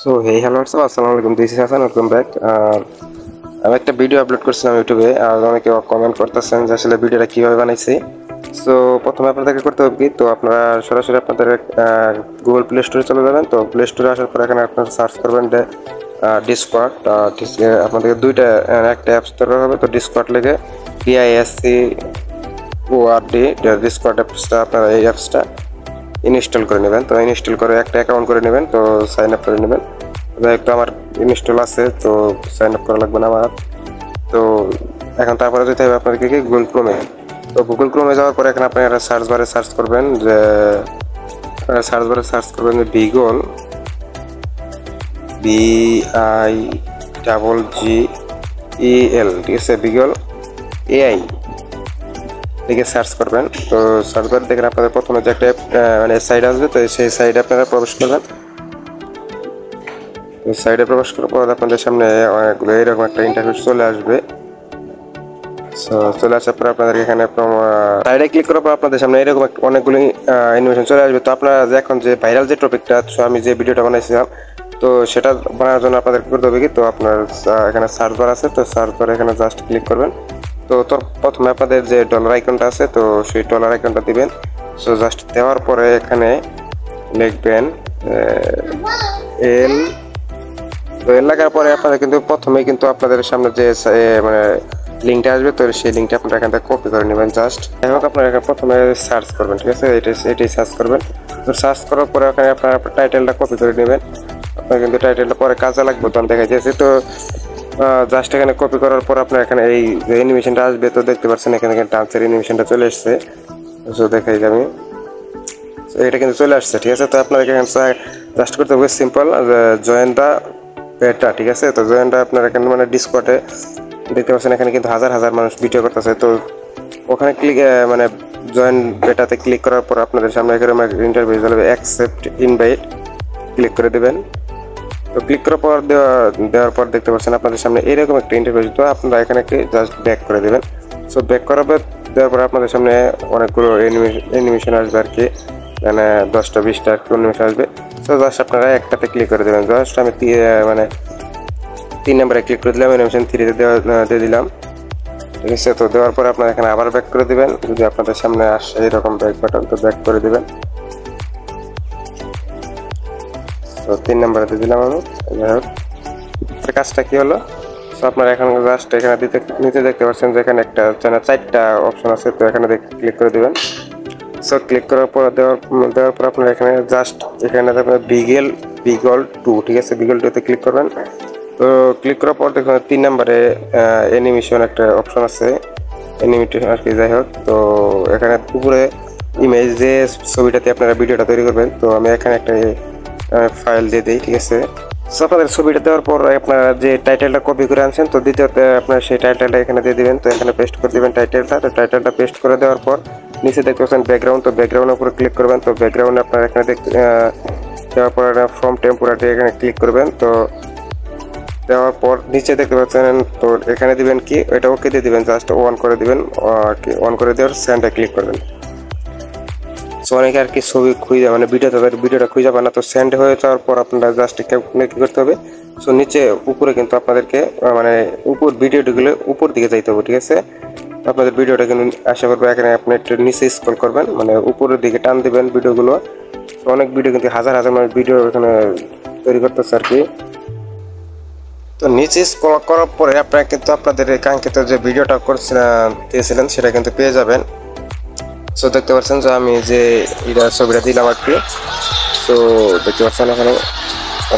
So hey hello আসসালামু আলাইকুম, this is Hasan, welcome back. আমি একটা ভিডিও আপলোড করছিলাম ইউটিউবে, আর অনেকে কমেন্ট করতেছেন যে আসলে ভিডিওটা কীভাবে বানাইছি। সো প্রথমে আপনাদেরকে করতে হবে কি, তো আপনারা সরাসরি আপনাদের গুগল প্লে স্টোরে চলে যাবেন। তো প্লে স্টোরে আসার পর এখানে আপনারা সার্চ করবেন ডিসকর্ড। আপনাদেরকে দুইটা একটা অ্যাপস দরকার হবে। তো ডিসকর্ড লিখে DISCORD ডিসকর্ড অ্যাপসটা, আপনারা এই অ্যাপসটা ইনস্টল করে নেবেন। তো ইনস্টল করে একটা অ্যাকাউন্ট করে নেবেন, তো সাইন আপ করে নেবেন। একটু আমার ইনস্টল আছে, তো সাইন আপ করা লাগবে না আমার। তো এখন তারপরে যেতে হবে আপনাদেরকে কি গুগল ক্রোমে। তো গুগল ক্রোমে যাওয়ার পরে এখানে আপনারা সার্চ বারে সার্চ করবেন যে বিগল, BIGGEL, ঠিক আছে, বিগল AI লিখে সার্চ করবেন। তো সার্চ করে দেখেন আপনাদের প্রথমে যে একটা মানে সাইট আসবে, তো সেই সাইটে আপনারা প্রবেশ করবেন। সাইডে প্রবেশ করার পর আপনাদের সামনে অনেকগুলো এরকম একটা ইন্টারফেস চলে আসবে। চলে আসার পর আপনাদের এখানে সাইডে ক্লিক করার পর আপনাদের সামনে এরকম অনেকগুলো অ্যানিমেশন চলে আসবে। তো আপনারা এখন যে ভাইরাল যে টপিকটা, আমি যে ভিডিওটা বানাইছিলাম, তো সেটা বানানোর জন্য আপনাদের করতে হবে কি, তো আপনার এখানে সার্চ বার আছে, তো সার্চ বারে এখানে জাস্ট ক্লিক করবেন। তো প্রথমে আপনাদের যে ডলার আইকনটা আছে, তো সেই ডলার আইকনটা দিবেন। সো জাস্ট দেওয়ার পরে এখানে লিখবেন এল। তো এর লাগার পরে আপনারা কিন্তু প্রথমেই কিন্তু আপনাদের সামনে যে মানে লিঙ্কটা আসবে, তো সেই লিঙ্কটা আপনারা এখান থেকে কপি করে নেবেন। জাস্ট এবং আপনারা এখানে প্রথমে সার্চ করবেন, ঠিক আছে, এটাই সার্চ করবেন। তো সার্চ করার পরে ওখানে আপনারা টাইটেলটা কপি করে নেবেন। আপনার কিন্তু টাইটেলটা পরে কাজে লাগবে, তো আমি দেখা যাচ্ছে। তো জাস্ট এখানে কপি করার পর আপনার এখানে এই যে অ্যানিমেশনটা আসবে, তো দেখতে পাচ্ছেন এখানে ডান্সের অ্যানিমেশনটা চলে এসছে। তো দেখাই আমি, এটা কিন্তু চলে আসছে, ঠিক আছে। তো আপনারা এখানে জাস্ট করতে হবে সিম্পল জয়েন দা বেটা, ঠিক আছে। তো জয়েনটা আপনার এখানে মানে ডিসকর্ডে দেখতে পাচ্ছেন এখানে কিন্তু হাজার হাজার মানুষ ভিডিও করতেছে। তো ওখানে ক্লিক মানে জয়েন বেটাতে ক্লিক করার পর আপনাদের সামনে এরকম ইন্টারভিউ চলবে, অ্যাকসেপ্ট ইনভাইট ক্লিক করে দেবেন। তো ক্লিক করার পর দেওয়ার পর দেখতে পাচ্ছেন আপনাদের সামনে এরকম একটা ইন্টারভিউ। তো আপনারা এখানে জাস্ট ব্যাক করে দেবেন। সো ব্যাক করার পর দেওয়ার পর আপনাদের সামনে অনেকগুলো অ্যানিমেশন আসবে আর কি, মানে 10টা 20টা আর কি অ্যানিমেশন আসবে। সো জাস্ট আপনারা একটাতে ক্লিক করে দেবেন। জাস্ট আমি মানে 3 নম্বরে ক্লিক করে দিলাম, অ্যানিমেশন 3-তে দিয়ে দিলাম, ঠিক আছে। তো দেওয়ার পর আপনারা এখানে আবার ব্যাক করে দেবেন। যদি আপনাদের সামনে আসে এরকম ব্যাক বাটন, তো ব্যাক করে দেবেন। তো 3 নম্বরে দিয়ে দিলাম আমি। যাই হোক, কাজটা কি হলো, তো আপনারা এখন জাস্ট এখানে নিচে দেখতে পাচ্ছেন যে এখানে একটা 4টা অপশন আছে, তো এখানে ক্লিক করে দেবেন। সো ক্লিক করার পর দেওয়ার পর আপনারা এখানে জাস্ট এখানে দেখবেন বিগল 2, ঠিক আছে, বিগল 2-তে ক্লিক করবেন। তো ক্লিক করার পর দেখবেন 3 নম্বরে অ্যানিমেশন একটা অপশন আছে, অ্যানিমেশন আর কি। যাই হোক, তো এখানে উপরে ইমেজ যে ছবিটাতে আপনারা ভিডিওটা তৈরি করবেন, তো আমি এখানে একটা ফাইল দিয়ে দিই, ঠিক আছে। সো আপনাদের ছবিটা দেওয়ার পর আপনারা যে টাইটেলটা কপি করে আনছেন, তো দ্বিতীয়তে আপনারা সেই টাইটেলটা এখানে দিয়ে দিবেন। তো এখানে পেস্ট করে দিবেন টাইটেলটা। তো টাইটেলটা পেস্ট করে দেওয়ার পর নিচে দেখতে পাচ্ছেন ব্যাকগ্রাউন্ড, তো ব্যাকগ্রাউন্ডের উপরে ক্লিক করবেন। তো ব্যাকগ্রাউন্ডে আপনারা এখানে দেওয়ার পর ফ্রম টেম্পোরারি এখানে ক্লিক করবেন। তো দেওয়ার পর নিচে দেখতে পাচ্ছেন, তো এখানে দিবেন কি, এটা ওকে দিয়ে দিবেন, জাস্ট অন করে দিবেন। অন করে দেওয়ার সেন্ডে ক্লিক করবেন। সো অনেকে আর কি ছবি খুঁজে মানে ভিডিওটা খুঁজে পান না, তো সেন্ড হয়ে যাওয়ার পর আপনারা জাস্ট কি করতে হবে, সো নিচে উপরে কিন্তু আপনাদেরকে মানে ভিডিওগুলো উপর দিকে যাইতে হবে, ঠিক আছে। আপনাদের ভিডিওটা কিন্তু আশা করবো এখানে আপনি একটু নিচে স্ক্রল করবেন, মানে উপরের দিকে টান দিবেন ভিডিওগুলো। অনেক ভিডিও কিন্তু হাজার হাজার মানুষ ভিডিও এখানে তৈরি করতেছে আর কি। তো নিচে স্ক্রল করার পরে আপনারা কিন্তু আপনাদের কাঙ্ক্ষিত যে ভিডিওটা দিয়েছিলেন সেটা কিন্তু পেয়ে যাবেন। সো দেখতে পাচ্ছেন যে আমি যে ছবিটা দিলাম আর কি, তো দেখতে পাচ্ছেন এখানে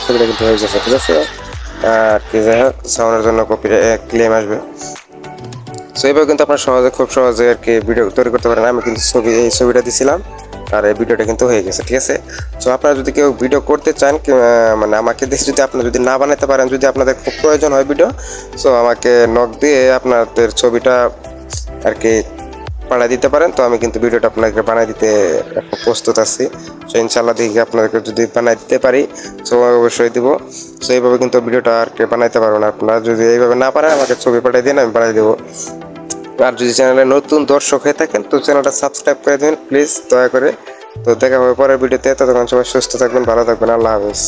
ছবিটা কিন্তু হয়ে গেছে, ঠিক আছে। আর কি, যাই হোক, সাউন্ডের জন্য ক্লেম আসবে। সো এইভাবে কিন্তু আপনার খুব সহজে আর কি ভিডিও তৈরি করতে পারেন। আমি কিন্তু এই ছবিটা দিছিলাম, আর এই ভিডিওটা কিন্তু হয়ে গেছে, ঠিক আছে। সো আপনারা যদি কেউ ভিডিও করতে চান, মানে আমাকে দেখে যদি আপনারা যদি না বানাতে পারেন, যদি আপনাদের খুব প্রয়োজন হয় ভিডিও, সো আমাকে নক দিয়ে আপনাদের ছবিটা আর কি বানিয়ে দিতে পারেন। তো আমি কিন্তু ভিডিওটা আপনাকে বানিয়ে দিতে প্রস্তুত আছি। সো ইনশাল্লাহ দেখি আপনাদেরকে যদি বানিয়ে দিতে পারি, সো অবশ্যই দিব। সো এইভাবে কিন্তু ভিডিওটা আর কি বানাইতে পারবেন। আপনারা যদি এইভাবে না পারেন, আমাকে ছবি পাঠিয়ে দিন, আমি বানিয়ে দেবো। আর যদি চ্যানেলে নতুন দর্শক হয়ে থাকেন, তো চ্যানেলটা সাবস্ক্রাইব করে দিন প্লিজ, দয়া করে। তো দেখা হবে পরের ভিডিওতে। ততক্ষণ সবাই সুস্থ থাকবেন, ভালো থাকবেন, আল্লাহ হাফেজ।